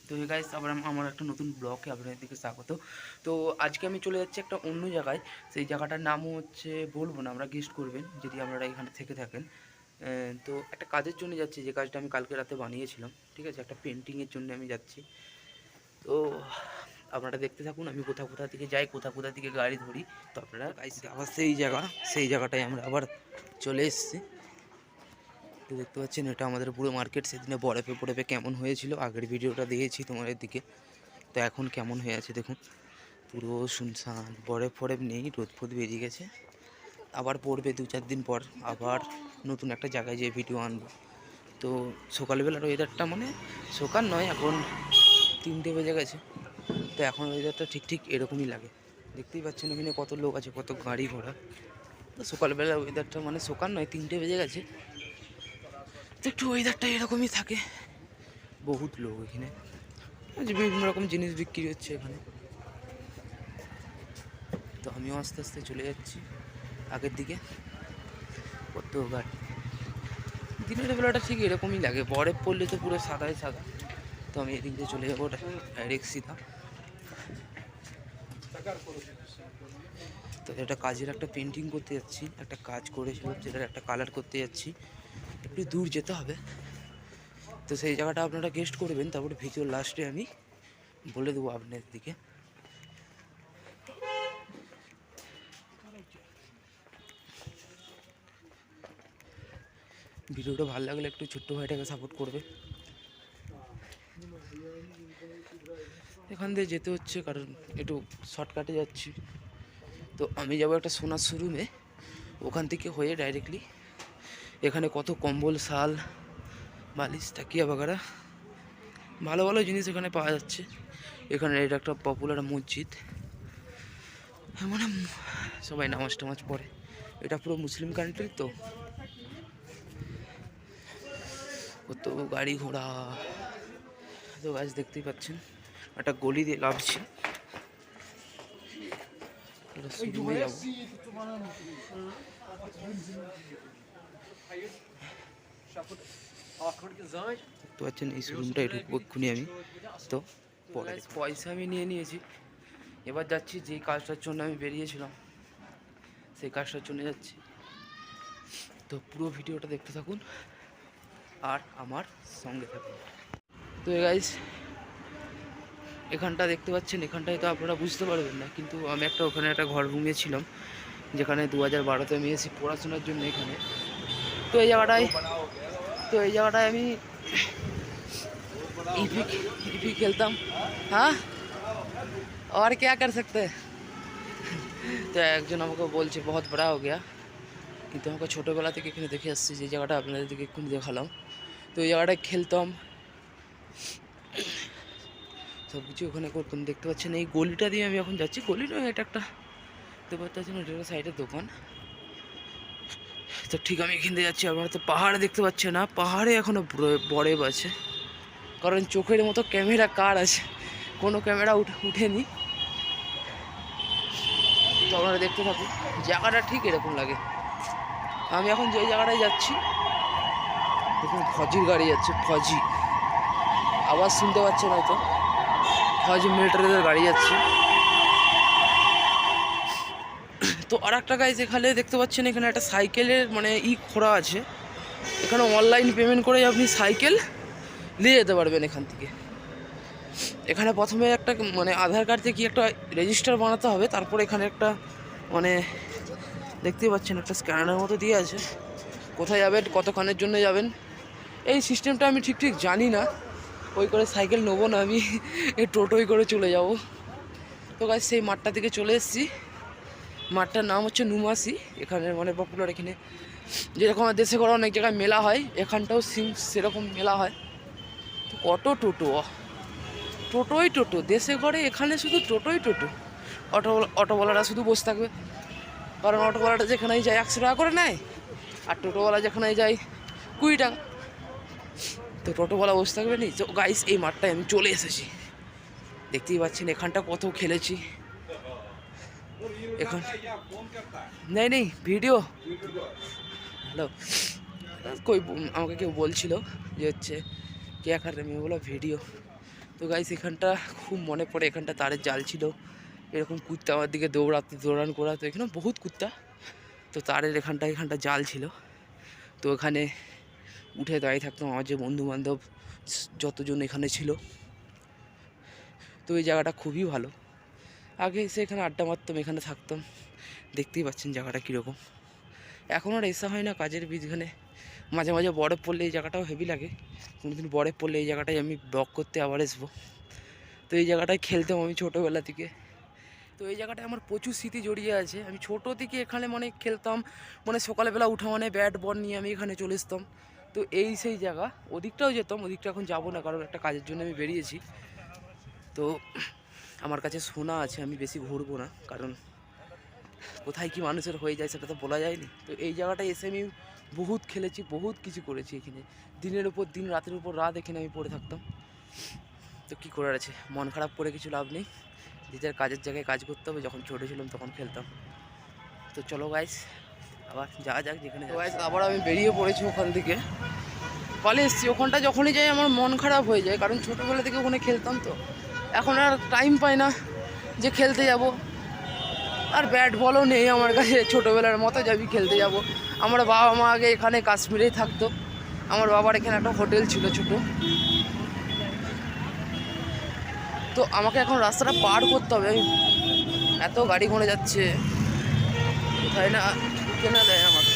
তো গাইস আবার আমার একটা নতুন ব্লগে আপনাদেরকে স্বাগত। তো আজকে আমি চলে যাচ্ছি একটা অন্য জায়গায়। সেই জায়গাটার নাম হচ্ছে বলবো না, আমরা গেস্ট করবেন যদি আপনারা এখানে থেকে থাকেন। তো একটা কাজের জন্য যাচ্ছি, যে কাজটা আমি কালকে রাতে বানিয়েছিলাম। ঠিক আছে, একটা পেন্টিংয়ের জন্য আমি যাচ্ছি। তো আপনারা দেখতে থাকুন আমি কোথা কোথা থেকে যাই, কোথা কোথা থেকে গাড়ি ধরি। তো আপনারা গাইস আবার সেই জায়গাটায় আমরা আবার চলে এসেছি। তো দেখতে পাচ্ছেন এটা আমাদের পুরো মার্কেট। সেদিনে বরফে কেমন হয়েছিল আগের ভিডিওটা দিয়েছি তোমাদের দিকে। তো এখন কেমন হয়ে আছে দেখুন, পুরো শুনশান, বরফ নেই, রোদ ফোদ বেরিয়ে গেছে। আবার পড়বে 2-4 দিন পর, আবার নতুন একটা জায়গায় যেয়ে ভিডিও আনবো। তো সকালবেলার ওয়েদারটা মানে সকাল নয়, এখন 3টে বেজে গেছে। তো এখন ওয়েদারটা ঠিক এরকমই লাগে। দেখতেই পাচ্ছেন এখানে কত লোক আছে, কত গাড়ি ঘোড়া। তো সকালবেলার ওয়েদারটা মানে সকাল নয়, 3টে বেজে গেছে। তো একটু ওয়েদারটা এরকমই থাকে। বহুত লোক এখানে, বিভিন্ন রকম জিনিস বিক্রি হচ্ছে এখানে। তো আমিও আস্তে আস্তে চলে যাচ্ছি আগের দিকে। কত গাড়ি, দিনের বেলাটা ঠিক এরকমই লাগে, বরফ পড়লে তো পুরো সাদাই সাদা। তো আমি এদিক দিয়ে চলে যাবো ডাইরেক্ট সিধা। তো একটা কাজের একটা পেন্টিং করতে যাচ্ছি, একটা কাজ করেছিলাম যেটার একটা কালার করতে যাচ্ছি। একটু দূর যেতে হবে। তো সেই জায়গাটা আপনারা গেস্ট করবেন, তারপরে ভিডিওর লাস্টে আমি বলে দেবো আপনাদের দিকে। ভিডিওটা ভালো লাগলে একটু ছোট্ট ভাইটাকে সাপোর্ট করবে। এখান দিয়ে যেতে হচ্ছে কারণ একটু শর্টকাটে যাচ্ছি। তো আমি যাবো একটা সোনার শোরুমে, ওখান থেকে হয়ে ডাইরেক্টলি এখানে কত কম্বল, শাল, বালিশ, তাকিয়া বাগারা ভালো ভালো জিনিস এখানে পাওয়া যাচ্ছে। এখানে এটা একটা পপুলার মসজিদ, মানে সবাই নামাজ টামাজ পড়ে। এটা পুরো মুসলিম কান্ট্রি। তো কত গাড়ি ঘোড়া। তো গাছ দেখতেই পাচ্ছেন একটা গলি দিয়ে লাভছি। শোরুমে যাবো। দেখতে পাচ্ছেন এই শোরুমটাই ঢুকবো এক্ষুনি আমি। তো পয়সা আমি নিয়ে নিয়েছি, এবার যাচ্ছি যেই কাজটার জন্য আমি বেরিয়েছিলাম সেই কাজটার জন্য যাচ্ছি। তো পুরো ভিডিওটা দেখতে থাকুন আর আমার সঙ্গে থাকুন। তো গাইস এখানটা দেখতে পাচ্ছেন, এখানটায় তো আপনারা বুঝতে পারবেন না, কিন্তু আমি ওখানে একটা ঘর ঘুমিয়েছিলাম, যেখানে 2012-তে আমি এসেছি পড়াশোনার জন্য এখানে। তো এই জায়গাটায় আমি ইপি খেলতাম। হ্যাঁ, আর क्या कर सकते हैं। তো একজন আমাকে বলছে বহুত বড়া হো গিয়া, কিন্তু আমাকে ছোটোবেলা থেকে এখানে দেখে আসছি, যে জায়গাটা আপনাদের দিকে এক্ষুনি দেখালাম। তো এই জায়গাটায় খেলতাম, সব কিছু ওখানে করতাম। দেখতে পাচ্ছেন এই গলিটা দিয়ে আমি এখন যাচ্ছি। গলি নয়, এটা একটা দেখতে পাচ্ছেন, এটা একটা সাইডের দোকান। তো ঠিক আমি এখান থেকে যাচ্ছি। আপনারা তো পাহাড় দেখতে পাচ্ছেন না, পাহাড়ে এখনও বরফ আছে, কারণ চোখের মতো ক্যামেরা কার আছে, কোনো ক্যামেরা উঠেনি। তো আপনারা দেখতে থাকুন, জায়গাটা ঠিক এরকম লাগে। আমি এখন যে জায়গাটায় যাচ্ছি দেখুন, ফজির গাড়ি যাচ্ছে, ফজি, আওয়াজ শুনতে পাচ্ছেন হয়তো, ফজ মিলিটারিদের গাড়ি যাচ্ছে। তো আর একটা গাইজ এখানে দেখতে পাচ্ছেন, এখানে একটা সাইকেলের মানে খোঁড়া আছে। এখানে অনলাইন পেমেন্ট করে আপনি সাইকেল নিয়ে যেতে পারবেন এখান থেকে। এখানে প্রথমে একটা মানে আধার কার্ড থেকে একটা রেজিস্টার বানাতে হবে, তারপর এখানে একটা মানে দেখতেই পাচ্ছেন একটা স্ক্যানারের মতো দিয়ে আছে। কোথায় যাবেন, কতক্ষণের জন্য যাবেন, এই সিস্টেমটা আমি ঠিক জানি না। ওই করে সাইকেল নেবো না আমি, এই টোটোই করে চলে যাব। তো গাইজ সেই মাঠটা থেকে চলে এসেছি। মাঠটার নাম হচ্ছে নুমাসি। এখানে মানে পপুলার, এখানে যেরকম দেশে করে অনেক জায়গায় মেলা হয়, এখানটাও সেরকম মেলা হয়। তো কত টোটোই দেশে করে, এখানে শুধু টোটোই। অটোওয়ালারা শুধু বসে থাকবে, কারণ অটোওয়ালাটা যেখানেই যায় 100 টাকা করে নেয়, আর টোটোওয়ালা যেখানেই যায় 20 টাকা। তো টোটোওয়ালা বসে থাকবে নি। তো গাইস এই মাঠটায় আমি চলে এসেছি, দেখতেই পাচ্ছেন এখানটা কত খেলেছি। এখন নেই ভিডিও, হ্যালো, আমাকে কেউ বলছিল যে হচ্ছে কে कर रहे, मैं बोला ভিডিও। তো গাইস এখানটা খুব মনে পড়ে, এখানটা তারের জাল ছিল, এরকম কুত্তা আমার দিকে দৌড়ান করাতো, এখানে বহুত কুত্তা। তো তারের এখানটা জাল ছিল, তো এখানে উঠে দাঁড়িয়ে থাকতাম, আমার যে বন্ধুবান্ধব যতজন এখানে ছিল। তো এই জায়গাটা খুবই ভালো, আগে এসে এখানে আড্ডা মারতাম, এখানে থাকতাম, দেখতেই পাচ্ছেন জায়গাটা কীরকম। এখন আর এসা হয় না কাজের বিঘ্নে, মাঝে মাঝে বরফ পড়লে এই জায়গাটাও হেভি লাগে, কোনোদিন বরফ পড়লে এই জায়গাটায় আমি ব্লগ করতে আবার আসবো। তো এই জায়গাটায় খেলতাম আমি ছোটোবেলা থেকে, তো এই জায়গাটায় আমার প্রচুর স্মৃতি জড়িয়ে আছে। আমি ছোটো থেকে এখানে মানে খেলতাম, মানে সকালবেলা উঠা মানে ব্যাট বল নিয়ে আমি এখানে চলে আসতাম। তো এই সেই জায়গা, ওদিকটাও যেতাম, ওদিকটা এখন যাবো না কারণ একটা কাজের জন্য আমি বেরিয়েছি। তো আমার কাছে শোনা আছে, আমি বেশি ঘুরবো না, কারণ কোথায় কি মানুষের হয়ে যায় সেটা তো বলা যায়নি। তো এই জায়গাটায় এসে আমি বহুত খেলেছি, বহুত কিছু করেছি এখানে, দিনের উপর দিন, রাতের উপর রাত এখানে আমি পড়ে থাকতাম। তো কী করার আছে, মন খারাপ করে কিছু লাভ নেই, যে যার কাজের জায়গায় কাজ করতে হবে। যখন ছোটো ছিলাম তখন খেলতাম। তো চলো গাইস আবার যাওয়া যাক যেখানে। গাইস আবার আমি বেরিয়ে পড়েছি ওখান থেকে, কলে এসেছি। ওখানটা যখনই যাই আমার মন খারাপ হয়ে যায়, কারণ ছোটোবেলা থেকে ওখানে খেলতাম, তো এখন আর টাইম পাই না যে খেলতে যাব, আর ব্যাট বলও নেই আমার কাছে ছোটোবেলার মতো যাবি খেলতে যাব। আমার বাবা মা আগে এখানে কাশ্মীরেই থাকতো, আমার বাবার এখানে একটা হোটেল ছিল ছোটো। তো আমাকে এখন রাস্তাটা পার করতে হবে, এত গাড়ি ঘুরে যাচ্ছে, কোথায় না কেনা দেয় আমাকে।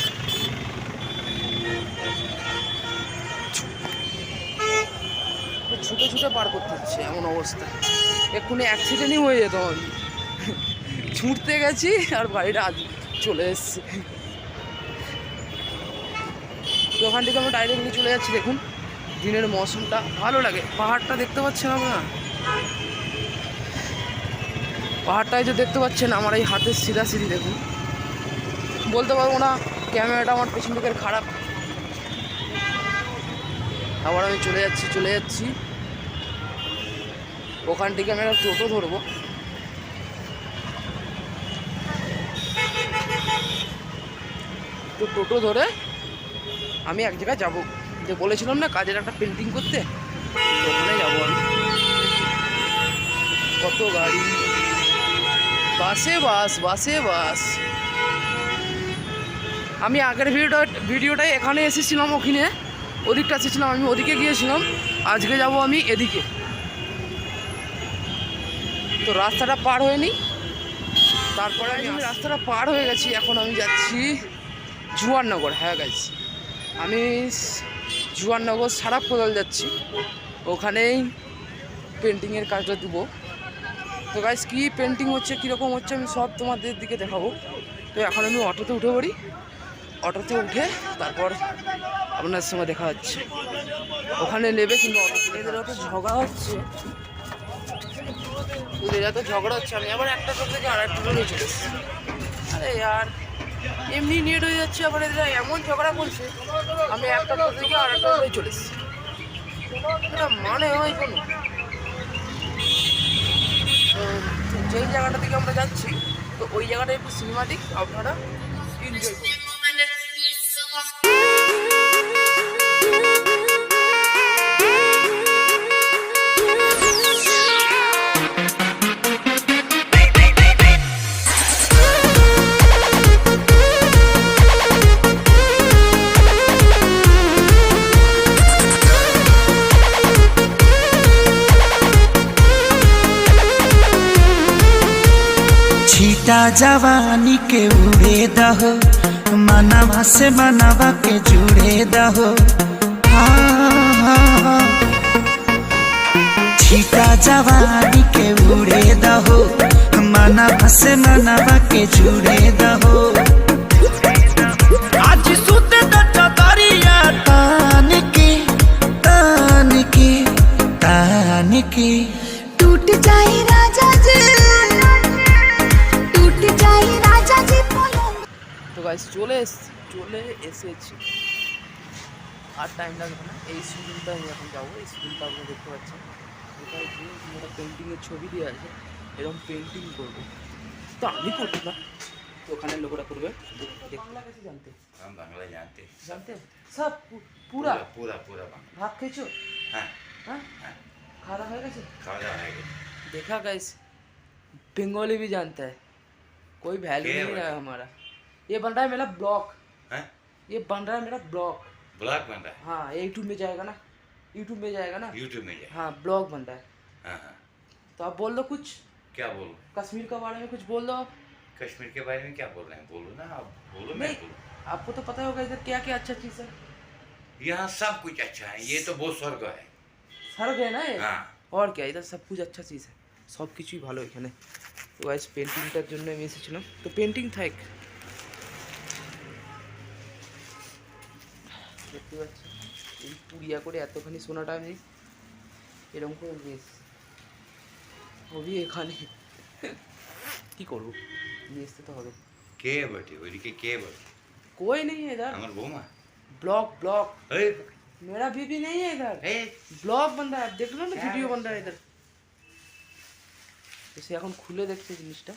ছুটে ছুটে পার করতে হচ্ছে, এমন অবস্থা, এক্ষুনি অ্যাক্সিডেন্টই হয়ে যেত। আমি ছুটতে গেছি আর গাড়িটা চলে এসছে। তো ওখান থেকে আমরা ডাইরেক্টলি চলে যাচ্ছি। দেখুন দিনের মৌসুমটা ভালো লাগে, পাহাড়টা দেখতে পাচ্ছেন আপনারা, পাহাড়টাই যে দেখতে পাচ্ছেন আমার এই হাতের সিধি দেখুন। বলতে পারবো না ক্যামেরাটা আমার পেছন দিকের খারাপ। আবার আমি চলে যাচ্ছি ওখান থেকে আমি একটা টোটো ধরবো। তো টোটো ধরে আমি এক জায়গায় যাবো, যে বলেছিলাম না কাজের একটা পেন্টিং করতে, ওখানে যাবো আমি। কত গাড়ি, বাসে বাস। আমি আগের ভিডিওটায় এখানে এসেছিলাম, ওদিকটা এসেছিলাম, আমি ওদিকে গিয়েছিলাম, আজকে যাব আমি এদিকে। তো রাস্তাটা পার হয়ে নিই, তারপরে আমি রাস্তাটা পার হয়ে গেছি, এখন আমি যাচ্ছি জুয়ারনগর। হ্যাঁ গাইস, আমি জুয়ারনগর সারাপ কোদাল যাচ্ছি, ওখানেই পেন্টিংয়ের কাজটা দেবো। তো গাইস কী পেন্টিং হচ্ছে, কীরকম হচ্ছে, আমি সব তোমাদের দিকে দেখাবো। তো এখন আমি অটোতে উঠে পড়ি, অটোতে উঠে তারপর আপনার সঙ্গে দেখা হচ্ছে। ওখানে নেবে কিন্তু এদের অত ঝগড়া হচ্ছে, আমি আবার একটা টোটো থেকে আর একটা টোটো চলে এসেছি। আরে আর এমনি নেট হয়ে যাচ্ছে, আবার এরা এমন ঝগড়া করছে, আমি একটা টোটো থেকে আর একটা টোটোয় চলে এসেছি। মানে হয় কোনো, তো যেই জায়গাটা থেকে আমরা যাচ্ছি, তো ওই জায়গাটা একটু সিনেমাটিক, আপনারা এনজয় করুন। छीटा जवानी के उड़े दहो, मनवा से मनवा के जुड़े दहो। छीटा जवानी के उड़े दहो, मनवा से मनवा के जुड़े दहो। आज सुते दरिया तान के टूट जाए राजा जी, टूट जाए राजा जी। তো গাইস চলে এসেছি, আর টাইম লাগবে না। এই স্কুলটা আমি এখন যাবো, এই স্কুলটা আপনি দেখতে পাচ্ছেন, এখানে একটা পেন্টিংয়ের ছবি দিয়ে আছে, এরকম পেন্টিং করবো। তো আমি করবো না, তো ওখানে লোকরা করবে। জানতে বাংলায় জানতে সব পুরা পুরা ভাত খেয়েছো? হ্যাঁ হ্যাঁ, खाना है कैसे खाना है देखा गाइस बंगाली भी जानता है कोई वैल्यू क्या नहीं बात है हमारा ये बन रहा है मेरा ब्लॉग हैं? ये बन रहा है मेरा ब्लॉग ब्लॉग बन रहा हाँ ये यूट्यूब में जाएगा ना यूट्यूब में जाएगा ना है यूट्यूब में जाए। हाँ ब्लॉग बन रहा है हाँ हाँ तो आप बोल दो कुछ क्या बोलूं? कश्मीर के बारे में कुछ बोल दो आप कश्मीर के बारे में क्या बोल रहे हैं? बोलो ना आप, बोलो मैं नहीं बोलूं। आपको तो पता होगा इधर क्या क्या अच्छा चीज़ है यहाँ सब कुछ अच्छा है, ये तो बहुत स्वर्ग है। স্বর্গ है ना ये हाँ और क्या इधर सब कुछ अच्छा चीज़ है সব কিছুই ভালো এখানে তো গাইস পেন্টিংটার জন্য আমি এসেছিলাম তো পেন্টিং থাক দেখতে পাচ্ছি এই পুড়িয়া করে এতখানি সোনাটা আমি এরকম করে নিয়ে এসেছি ওই এখানে কি করবো নিয়ে আসতে তো হবে কে বটে ওইদিকে কে বটে? कोई नहीं है इधर আমার বৌমা। ब्लॉग ब्लॉग এই मेरा बीबी नहीं है इधर এই ব্লগ बन रहा है देख लो ना क्या वीडियो है? बन रहा है इधर এসে এখন খুলে দেখছে জিনিসটা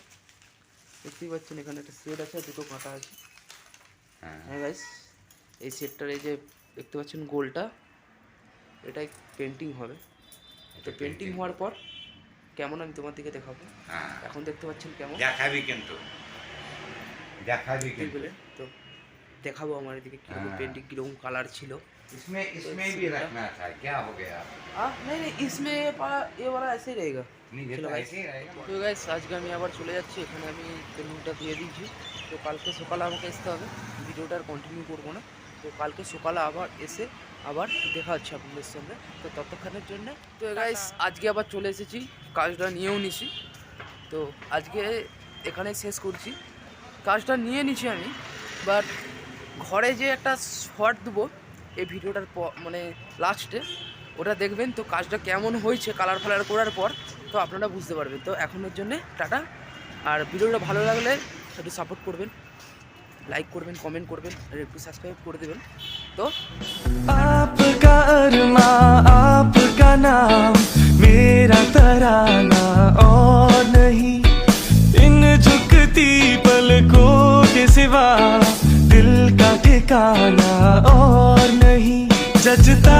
দেখতেই পাচ্ছেন এখানে একটা সেট আছে আর দুটো কাঁটা আছে হ্যাঁ হ্যাঁ গাইস এই সেটটার এই যে দেখতে পাচ্ছেন গোলটা এটাই পেন্টিং হবে তো পেন্টিং হওয়ার পর কেমন আমি তোমার দিকে দেখাবো হ্যাঁ এখন দেখতে পাচ্ছেন কেমন দেখাবি কিন্তু দেখাবি ঠিক কিন্তু বলে তো দেখাবো আমার এদিকে কীরকম हाँ। পেন্টিং কীরকম কালার ছিল इसमें इसमें भी रखना था, क्या हो गया? नहीं नहीं इसमें ये वाला ऐसे ही रहेगा नहीं ये चलो तो भाई। ऐसे ही रहेगा। তো গাইস আজকে আমি আবার চলে যাচ্ছি এখানে আমি পেন্টিংটা দিয়ে দিয়েছি তো কালকে সকালে আমাকে আসতে হবে ভিডিওটা আর কন্টিনিউ করবো না তো কালকে সকালে আবার এসে আবার দেখা হচ্ছে আপনাদের সঙ্গে তো ততক্ষণের জন্য তো গাইস আজকে আবার চলে এসেছি কাজটা নিয়েও নিছি তো আজকে এখানে শেষ করছি কাজটা নিয়ে নিছি আমি বাট ঘরে যে একটা শর্ট দেবো এই ভিডিওটার মানে লাস্টে ওটা দেখবেন তো কাজটা কেমন হয়েছে কালার ফালার করার পর তো আপনারা বুঝতে পারবেন তো এখনের জন্যে টাটা আর ভিডিওটা ভালো লাগলে একটু সাপোর্ট করবেন লাইক করবেন কমেন্ট করবেন আর একটু সাবস্ক্রাইব করে দেবেন তো आपका अरमा आपका नाम मेरा तराना और नहीं इन झुकती पलकों के सिवा दिल का ठिकाना और नहीं जजता